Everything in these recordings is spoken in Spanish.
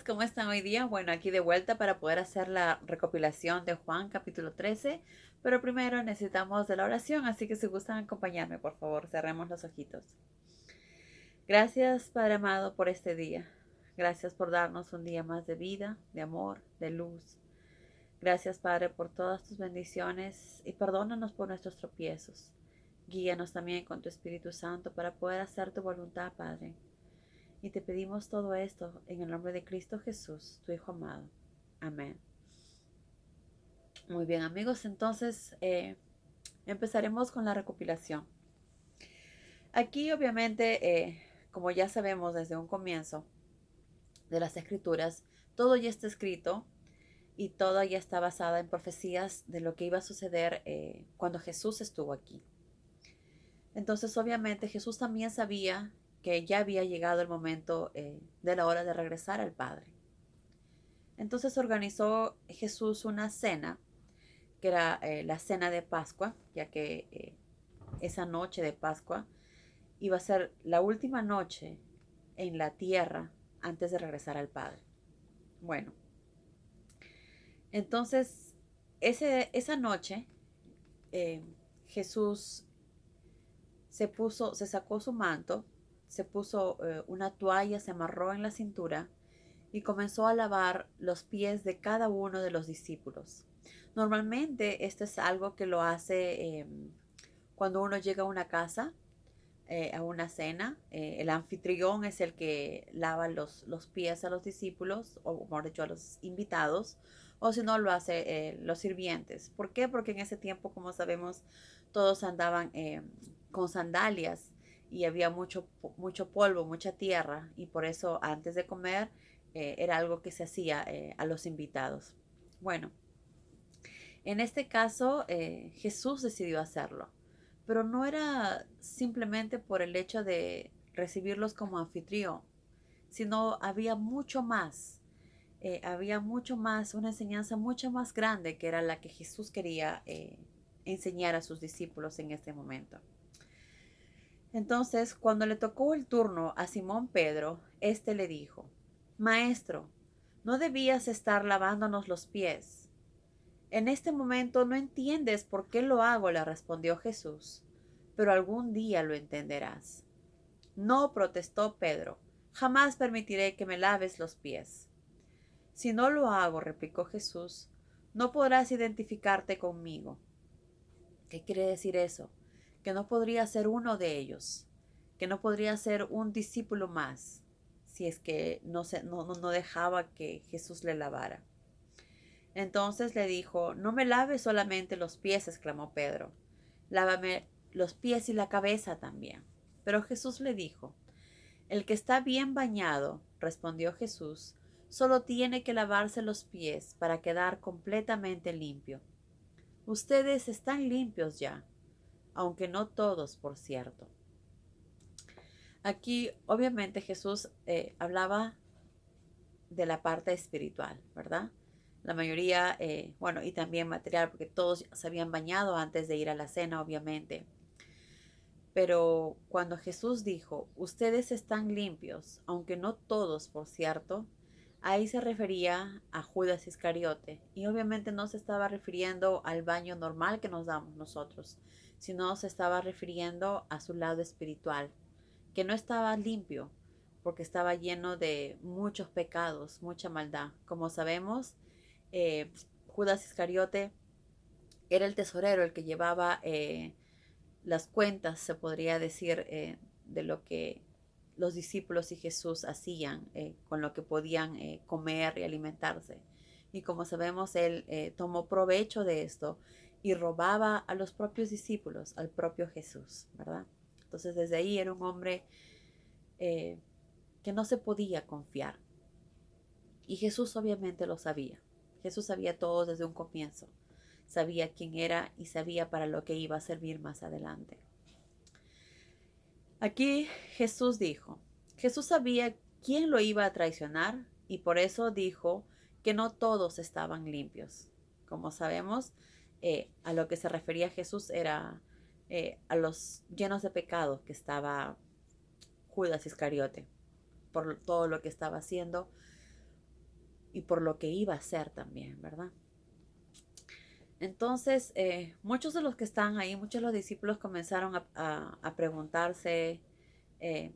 ¿Cómo están hoy día? Bueno, aquí de vuelta para poder hacer la recopilación de Juan capítulo 13, pero primero necesitamos de la oración, así que si gustan acompañarme, por favor, cerremos los ojitos. Gracias, Padre amado, por este día. Gracias por darnos un día más de vida, de amor, de luz. Gracias, Padre, por todas tus bendiciones y perdónanos por nuestros tropiezos. Guíanos también con tu Espíritu Santo para poder hacer tu voluntad, Padre. Y te pedimos todo esto en el nombre de Cristo Jesús, tu Hijo amado. Amén. Muy bien, amigos, entonces empezaremos con la recopilación. Aquí, obviamente, como ya sabemos desde un comienzo de las Escrituras, todo ya está escrito y todo ya está basada en profecías de lo que iba a suceder cuando Jesús estuvo aquí. Entonces, obviamente, Jesús también sabía que ya había llegado el momento de la hora de regresar al Padre. Entonces organizó Jesús una cena, que era la cena de Pascua, ya que esa noche de Pascua iba a ser la última noche en la tierra antes de regresar al Padre. Bueno, entonces esa noche eh, Jesús se sacó su manto, se puso una toalla, se amarró en la cintura y comenzó a lavar los pies de cada uno de los discípulos. Normalmente esto es algo que lo hace cuando uno llega a una casa, a una cena. El anfitrión es el que lava los pies a los discípulos, o mejor dicho, a los invitados, o si no lo hace los sirvientes. ¿Por qué? Porque en ese tiempo, como sabemos, todos andaban con sandalias y había mucho polvo, mucha tierra, y por eso antes de comer era algo que se hacía a los invitados. Bueno, en este caso Jesús decidió hacerlo, pero no era simplemente por el hecho de recibirlos como anfitrión, sino había mucho más, una enseñanza mucho más grande que era la que Jesús quería enseñar a sus discípulos en este momento. Entonces, cuando le tocó el turno a Simón Pedro, éste le dijo: Maestro, ¿no debías estar lavándonos los pies? En este momento no entiendes por qué lo hago, le respondió Jesús, pero algún día lo entenderás. No, protestó Pedro, jamás permitiré que me laves los pies. Si no lo hago, replicó Jesús, no podrás identificarte conmigo. ¿Qué quiere decir eso? Que no podría ser uno de ellos, que no podría ser un discípulo más, si es que no dejaba que Jesús le lavara. Entonces le dijo: No me laves solamente los pies, exclamó Pedro, lávame los pies y la cabeza también. Pero Jesús le dijo: El que está bien bañado, respondió Jesús, solo tiene que lavarse los pies para quedar completamente limpio. Ustedes están limpios ya, aunque no todos, por cierto. Aquí obviamente Jesús hablaba de la parte espiritual, ¿verdad? La mayoría, bueno, y también material, porque todos se habían bañado antes de ir a la cena, obviamente. Pero cuando Jesús dijo, ustedes están limpios, aunque no todos, por cierto, ahí se refería a Judas Iscariote. Y obviamente no se estaba refiriendo al baño normal que nos damos nosotros, sino se estaba refiriendo a su lado espiritual, que no estaba limpio, porque estaba lleno de muchos pecados, mucha maldad. Como sabemos, Judas Iscariote era el tesorero, el que llevaba las cuentas, se podría decir, de lo que los discípulos y Jesús hacían, con lo que podían comer y alimentarse. Y como sabemos, él tomó provecho de esto y robaba a los propios discípulos, al propio Jesús, ¿verdad? Entonces desde ahí era un hombre eh, que no se podía confiar. Y Jesús obviamente lo sabía. Jesús sabía todo desde un comienzo. Sabía quién era y sabía para lo que iba a servir más adelante. Aquí Jesús sabía quién lo iba a traicionar y por eso dijo que no todos estaban limpios. Como sabemos, a lo que se refería Jesús era a los llenos de pecado que estaba Judas Iscariote por todo lo que estaba haciendo, y por lo que iba a hacer también, ¿verdad? Entonces, muchos de los que están ahí, muchos de los discípulos comenzaron a preguntarse eh,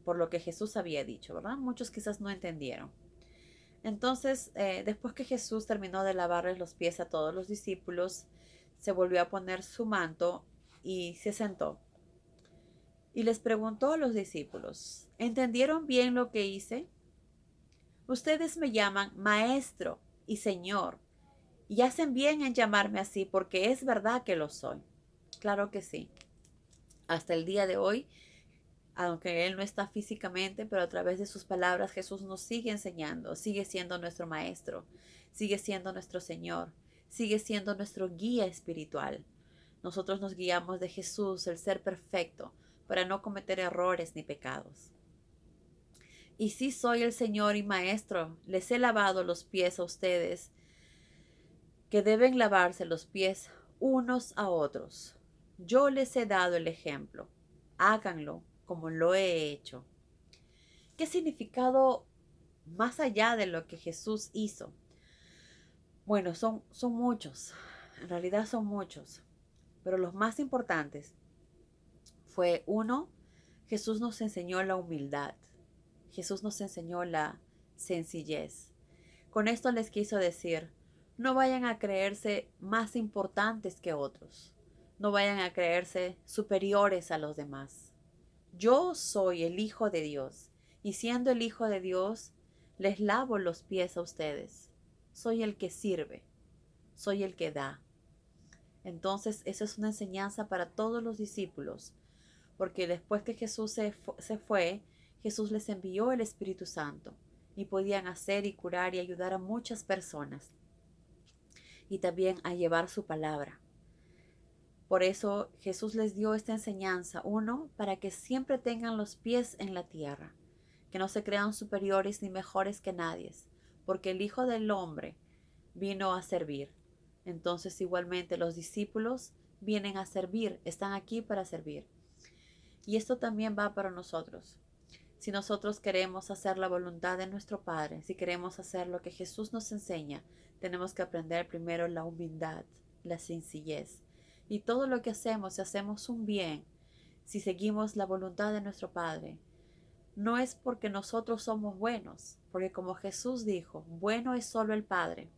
por lo que Jesús había dicho, ¿verdad? Muchos quizás no entendieron. Entonces, después que Jesús terminó de lavarles los pies a todos los discípulos, se volvió a poner su manto y se sentó. Y les preguntó a los discípulos, ¿entendieron bien lo que hice? Ustedes me llaman Maestro y Señor, y hacen bien en llamarme así porque es verdad que lo soy. Claro que sí. Hasta el día de hoy, aunque Él no está físicamente, pero a través de sus palabras Jesús nos sigue enseñando, sigue siendo nuestro Maestro, sigue siendo nuestro Señor, sigue siendo nuestro guía espiritual. Nosotros nos guiamos de Jesús, el ser perfecto, para no cometer errores ni pecados. Y sí soy el Señor y Maestro, les he lavado los pies a ustedes, que deben lavarse los pies unos a otros. Yo les he dado el ejemplo. Háganlo como lo he hecho. ¿Qué significado más allá de lo que Jesús hizo? Bueno, son muchos. En realidad son muchos. Pero los más importantes fue uno, Jesús nos enseñó la humildad. Jesús nos enseñó la sencillez. Con esto les quiso decir, no vayan a creerse más importantes que otros. No vayan a creerse superiores a los demás. Yo soy el Hijo de Dios, y siendo el Hijo de Dios, les lavo los pies a ustedes. Soy el que sirve, soy el que da. Entonces, eso es una enseñanza para todos los discípulos, porque después que Jesús se fue, Jesús les envió el Espíritu Santo, y podían hacer y curar y ayudar a muchas personas, y también a llevar su palabra. Por eso Jesús les dio esta enseñanza, uno, para que siempre tengan los pies en la tierra, que no se crean superiores ni mejores que nadie, porque el Hijo del Hombre vino a servir. Entonces igualmente los discípulos vienen a servir, están aquí para servir. Y esto también va para nosotros. Si nosotros queremos hacer la voluntad de nuestro Padre, si queremos hacer lo que Jesús nos enseña, tenemos que aprender primero la humildad, la sencillez. Y todo lo que hacemos, si hacemos un bien, si seguimos la voluntad de nuestro Padre, no es porque nosotros somos buenos, porque como Jesús dijo, bueno es solo el Padre.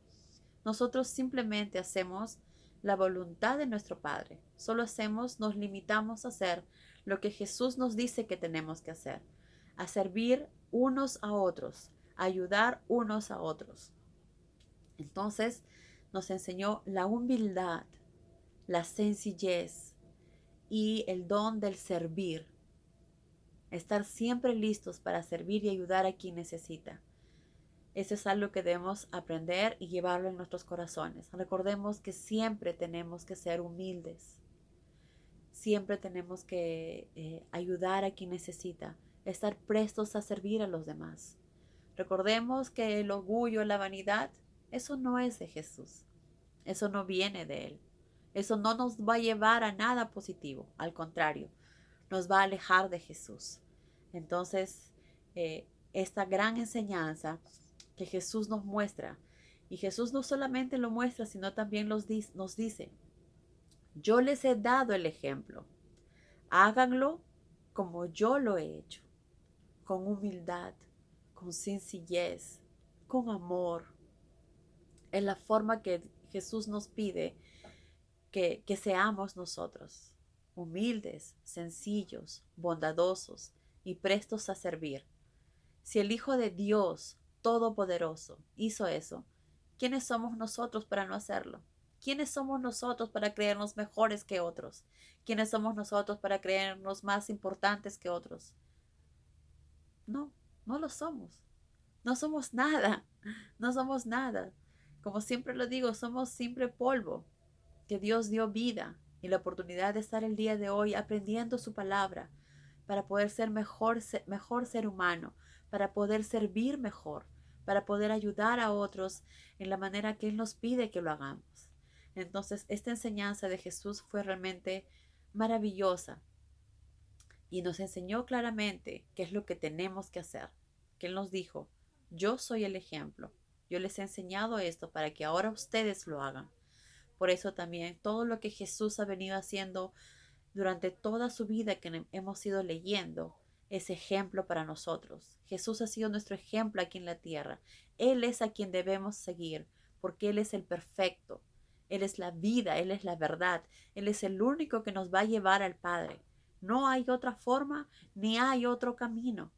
Nosotros simplemente hacemos la voluntad de nuestro Padre. Solo hacemos, nos limitamos a hacer lo que Jesús nos dice que tenemos que hacer, a servir unos a otros, a ayudar unos a otros. Entonces nos enseñó la humildad, la sencillez y el don del servir. Estar siempre listos para servir y ayudar a quien necesita. Eso es algo que debemos aprender y llevarlo en nuestros corazones. Recordemos que siempre tenemos que ser humildes. Siempre tenemos que ayudar a quien necesita. Estar prestos a servir a los demás. Recordemos que el orgullo, la vanidad, eso no es de Jesús. Eso no viene de Él. Eso no nos va a llevar a nada positivo. Al contrario, nos va a alejar de Jesús. Entonces, esta gran enseñanza que Jesús nos muestra, y Jesús no solamente lo muestra, sino también nos dice, yo les he dado el ejemplo, háganlo como yo lo he hecho, con humildad, con sencillez, con amor. Es la forma que Jesús nos pide que seamos nosotros, humildes, sencillos, bondadosos y prestos a servir. Si el Hijo de Dios Todopoderoso hizo eso, ¿quiénes somos nosotros para no hacerlo? ¿Quiénes somos nosotros para creernos mejores que otros? ¿Quiénes somos nosotros para creernos más importantes que otros? No, no lo somos. No somos nada. No somos nada. Como siempre lo digo, somos simple polvo que Dios dio vida y la oportunidad de estar el día de hoy aprendiendo su palabra para poder ser mejor ser humano, para poder servir mejor, para poder ayudar a otros en la manera que Él nos pide que lo hagamos. Entonces, esta enseñanza de Jesús fue realmente maravillosa y nos enseñó claramente qué es lo que tenemos que hacer. Que Él nos dijo, Yo soy el ejemplo. Yo les he enseñado esto para que ahora ustedes lo hagan. Por eso también todo lo que Jesús ha venido haciendo durante toda su vida que hemos ido leyendo es ejemplo para nosotros. Jesús ha sido nuestro ejemplo aquí en la tierra. Él es a quien debemos seguir porque Él es el perfecto. Él es la vida, Él es la verdad. Él es el único que nos va a llevar al Padre. No hay otra forma ni hay otro camino.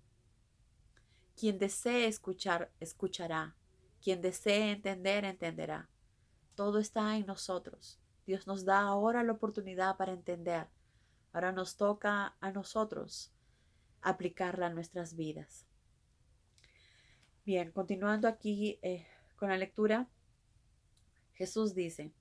Quien desee escuchar, escuchará. Quien desee entender, entenderá. Todo está en nosotros. Dios nos da ahora la oportunidad para entender. Ahora nos toca a nosotros aplicarla a nuestras vidas. Bien, continuando aquí con la lectura, Jesús dice,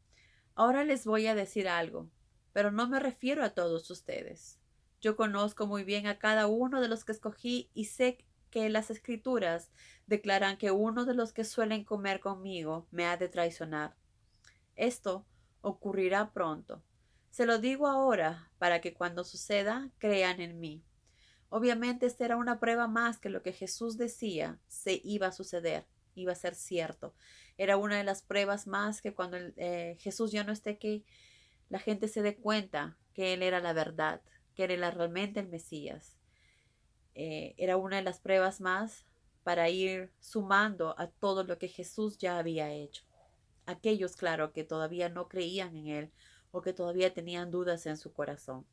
ahora les voy a decir algo, pero no me refiero a todos ustedes. Yo conozco muy bien a cada uno de los que escogí y sé que las escrituras declaran que uno de los que suelen comer conmigo me ha de traicionar. Esto ocurrirá pronto. Se lo digo ahora para que cuando suceda crean en mí. Obviamente esta era una prueba más que lo que Jesús decía se iba a suceder, iba a ser cierto. Era una de las pruebas más que cuando Jesús ya no esté aquí, la gente se dé cuenta que Él era la verdad, que Él era realmente el Mesías. Era una de las pruebas más para ir sumando a todo lo que Jesús ya había hecho. Aquellos, claro, que todavía no creían en Él o que todavía tenían dudas en su corazón.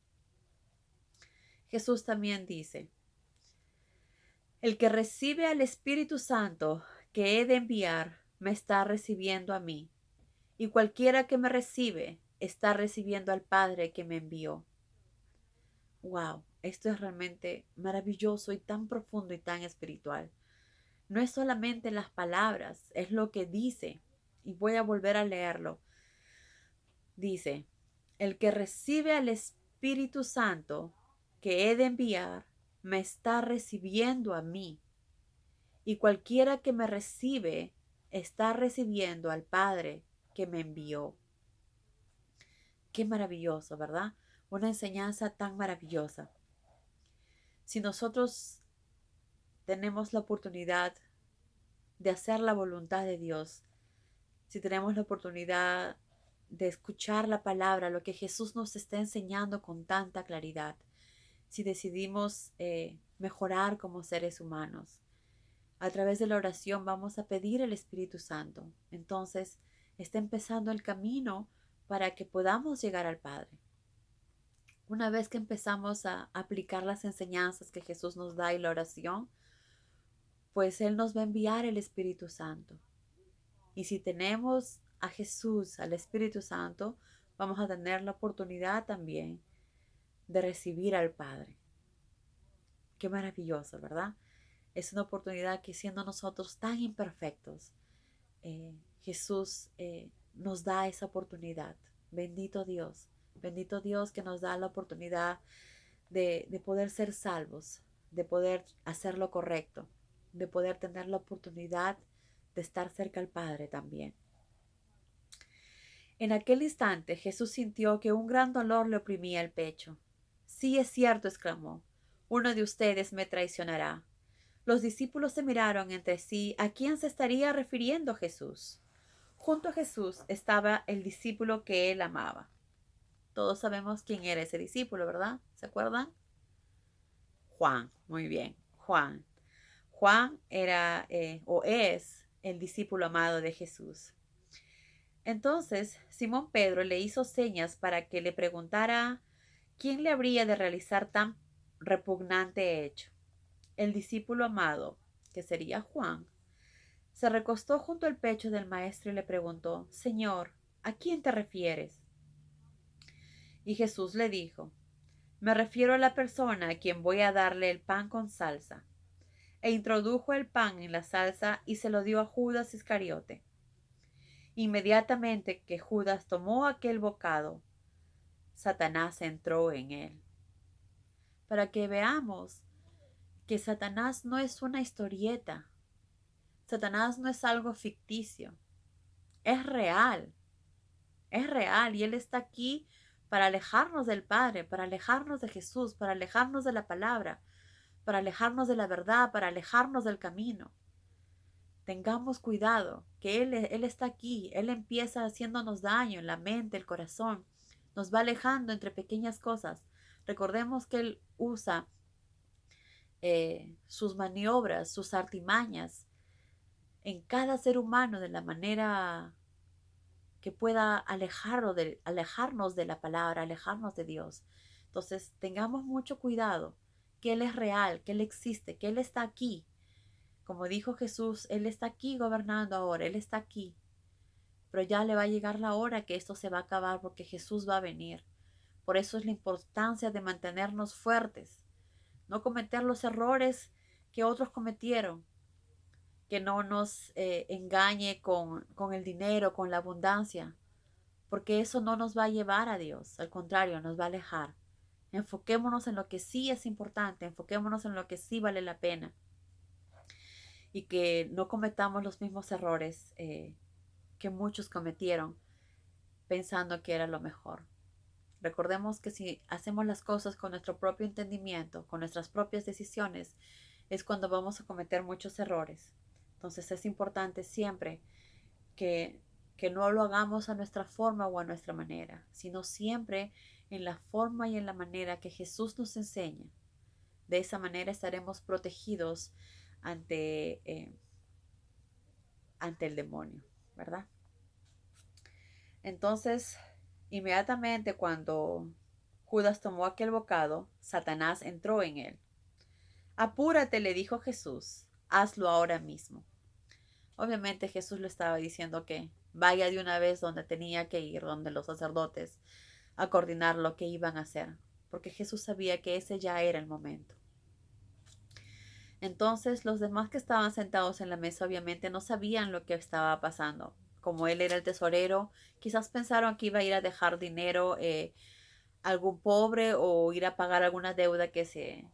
Jesús también dice, el que recibe al Espíritu Santo que he de enviar, me está recibiendo a mí, y cualquiera que me recibe, está recibiendo al Padre que me envió. Wow, esto es realmente maravilloso y tan profundo y tan espiritual. No es solamente las palabras, es lo que dice. Y voy a volver a leerlo. Dice, el que recibe al Espíritu Santo que he de enviar, me está recibiendo a mí. Y cualquiera que me recibe, está recibiendo al Padre que me envió. Qué maravilloso, ¿verdad? Una enseñanza tan maravillosa. Si nosotros tenemos la oportunidad de hacer la voluntad de Dios, si tenemos la oportunidad de escuchar la palabra, lo que Jesús nos está enseñando con tanta claridad, si decidimos mejorar como seres humanos, a través de la oración vamos a pedir el Espíritu Santo. Entonces está empezando el camino para que podamos llegar al Padre. Una vez que empezamos a aplicar las enseñanzas que Jesús nos da y la oración, pues Él nos va a enviar el Espíritu Santo. Y si tenemos a Jesús, al Espíritu Santo, vamos a tener la oportunidad también de recibir al Padre. Qué maravilloso, ¿verdad? Es una oportunidad que siendo nosotros tan imperfectos, Jesús nos da esa oportunidad. Bendito Dios que nos da la oportunidad de poder ser salvos, de poder hacer lo correcto, de poder tener la oportunidad de estar cerca al Padre también. En aquel instante Jesús sintió que un gran dolor le oprimía el pecho. Sí es cierto, exclamó, uno de ustedes me traicionará. Los discípulos se miraron entre sí a quién se estaría refiriendo Jesús. Junto a Jesús estaba el discípulo que él amaba. Todos sabemos quién era ese discípulo, ¿verdad? ¿Se acuerdan? Juan, muy bien, Juan. Juan era o es el discípulo amado de Jesús. Entonces Simón Pedro le hizo señas para que le preguntara quién le habría de realizar tan repugnante hecho. El discípulo amado, que sería Juan, se recostó junto al pecho del maestro y le preguntó, Señor, ¿a quién te refieres? Y Jesús le dijo, me refiero a la persona a quien voy a darle el pan con salsa. E introdujo el pan en la salsa y se lo dio a Judas Iscariote. Inmediatamente que Judas tomó aquel bocado, Satanás entró en él. Para que veamos que Satanás no es una historieta. Satanás no es algo ficticio. Es real y Él está aquí para alejarnos del Padre, para alejarnos de Jesús, para alejarnos de la palabra, para alejarnos de la verdad, para alejarnos del camino. tengamos cuidado, que Él está aquí, Él empieza haciéndonos daño en la mente, el corazón, nos va alejando entre pequeñas cosas. Recordemos que Él usa sus maniobras, sus artimañas en cada ser humano de la manera que pueda alejarnos de la palabra, alejarnos de Dios. Entonces, tengamos mucho cuidado, que Él es real, que Él existe, que Él está aquí. Como dijo Jesús, Él está aquí gobernando ahora, Él está aquí. Pero ya le va a llegar la hora que esto se va a acabar porque Jesús va a venir. Por eso es la importancia de mantenernos fuertes, no cometer los errores que otros cometieron, que no nos engañe con el dinero, con la abundancia, porque eso no nos va a llevar a Dios, al contrario, nos va a alejar. Enfoquémonos en lo que sí es importante, enfoquémonos en lo que sí vale la pena y que no cometamos los mismos errores que muchos cometieron pensando que era lo mejor. Recordemos que si hacemos las cosas con nuestro propio entendimiento, con nuestras propias decisiones, es cuando vamos a cometer muchos errores. Entonces es importante siempre que, que no lo hagamos a nuestra forma o a nuestra manera, sino siempre en la forma y en la manera que Jesús nos enseña. De esa manera estaremos protegidos ante, ante el demonio, ¿verdad? Entonces, inmediatamente cuando Judas tomó aquel bocado, Satanás entró en él. Apúrate, le dijo Jesús, hazlo ahora mismo. Obviamente Jesús le estaba diciendo que vaya de una vez donde tenía que ir, donde los sacerdotes, a coordinar lo que iban a hacer, porque Jesús sabía que ese ya era el momento. Entonces los demás que estaban sentados en la mesa obviamente no sabían lo que estaba pasando. Como él era el tesorero, quizás pensaron que iba a ir a dejar dinero a algún pobre o ir a pagar alguna deuda que se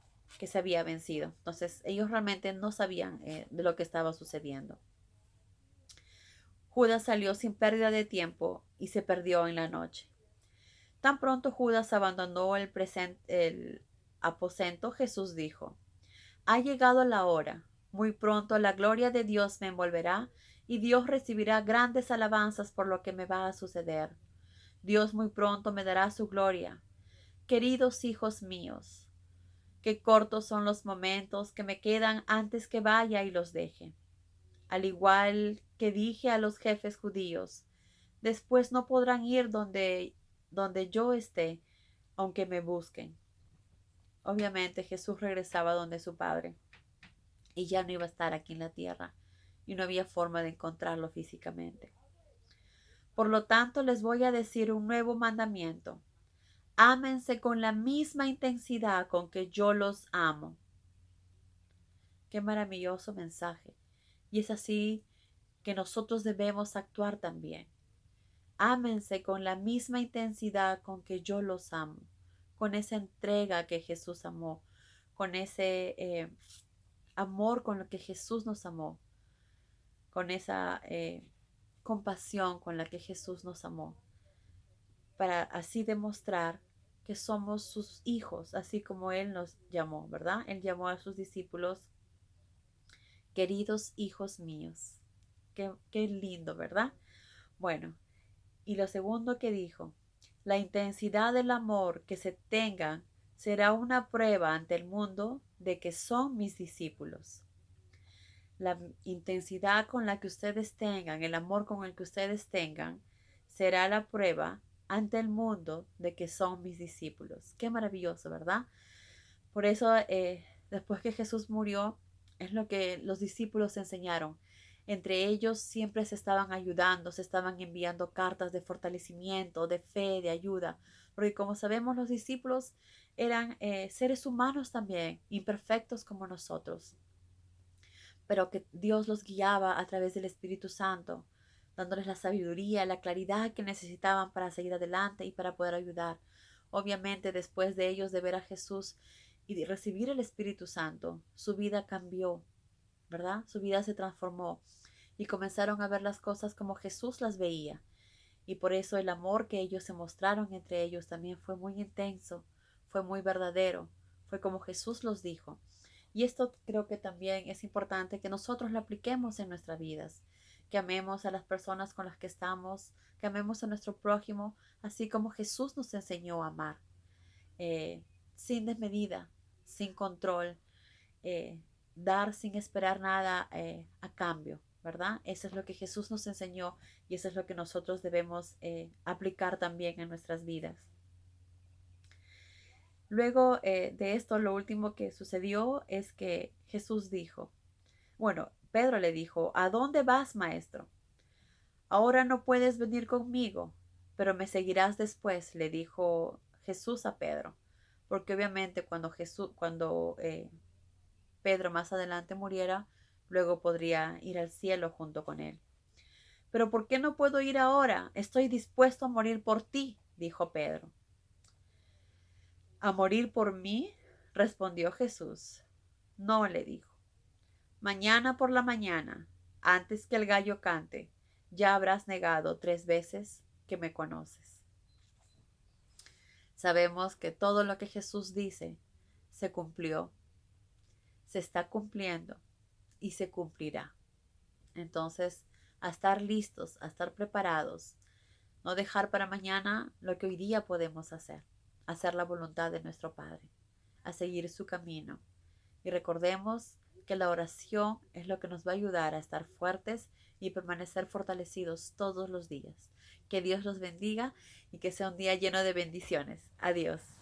había vencido. Entonces ellos realmente no sabían de lo que estaba sucediendo. Judas salió sin pérdida de tiempo y se perdió en la noche. Tan pronto Judas abandonó el aposento, Jesús dijo: ha llegado la hora. Muy pronto la gloria de Dios me envolverá y Dios recibirá grandes alabanzas por lo que me va a suceder. Dios muy pronto me dará su gloria. Queridos hijos míos, qué cortos son los momentos que me quedan antes que vaya y los deje. Al igual que dije a los jefes judíos, después no podrán ir donde yo esté, aunque me busquen. Obviamente Jesús regresaba donde su Padre y ya no iba a estar aquí en la tierra y no había forma de encontrarlo físicamente. Por lo tanto, les voy a decir un nuevo mandamiento. Ámense con la misma intensidad con que yo los amo. Qué maravilloso mensaje. Y es así que nosotros debemos actuar también. Ámense con la misma intensidad con que yo los amo, con esa entrega que Jesús amó, con ese amor con lo que Jesús nos amó, con esa compasión con la que Jesús nos amó, para así demostrar que somos sus hijos, así como Él nos llamó, ¿verdad? Él llamó a sus discípulos queridos hijos míos. Qué lindo, ¿verdad? Bueno, y lo segundo que dijo, la intensidad del amor que se tenga será una prueba ante el mundo de que son mis discípulos. La intensidad con la que ustedes tengan, el amor con el que ustedes tengan, será la prueba ante el mundo de que son mis discípulos. Qué maravilloso, ¿verdad? Por eso, después que Jesús murió, es lo que los discípulos enseñaron. Entre ellos siempre se estaban ayudando, se estaban enviando cartas de fortalecimiento, de fe, de ayuda. Porque como sabemos, los discípulos eran seres humanos también, imperfectos como nosotros, pero que Dios los guiaba a través del Espíritu Santo, dándoles la sabiduría, la claridad que necesitaban para seguir adelante y para poder ayudar. Obviamente, después de ellos de ver a Jesús y de recibir el Espíritu Santo, su vida cambió, ¿verdad? Su vida se transformó y comenzaron a ver las cosas como Jesús las veía. Y por eso el amor que ellos se mostraron entre ellos también fue muy intenso, fue muy verdadero, fue como Jesús los dijo. Y esto creo que también es importante que nosotros lo apliquemos en nuestras vidas, que amemos a las personas con las que estamos, que amemos a nuestro prójimo, así como Jesús nos enseñó a amar, eh, sin desmedida, sin control, eh, dar sin esperar nada a cambio, ¿verdad? Eso es lo que Jesús nos enseñó y eso es lo que nosotros debemos aplicar también en nuestras vidas. Luego de esto, lo último que sucedió es que Jesús dijo, bueno, Pedro le dijo, ¿a dónde vas, maestro? Ahora no puedes venir conmigo, pero me seguirás después, le dijo Jesús a Pedro, porque obviamente cuando Pedro más adelante muriera, luego podría ir al cielo junto con él. Pero ¿por qué no puedo ir ahora? Estoy dispuesto a morir por ti, dijo Pedro. ¿A morir por mí? Respondió Jesús. No, le dijo. Mañana por la mañana, antes que el gallo cante, ya habrás negado 3 veces que me conoces. Sabemos que todo lo que Jesús dice se cumplió, se está cumpliendo y se cumplirá. Entonces, a estar listos, a estar preparados, no dejar para mañana lo que hoy día podemos hacer la voluntad de nuestro Padre, a seguir su camino. Y recordemos que la oración es lo que nos va a ayudar a estar fuertes y permanecer fortalecidos todos los días. Que Dios los bendiga y que sea un día lleno de bendiciones. Adiós.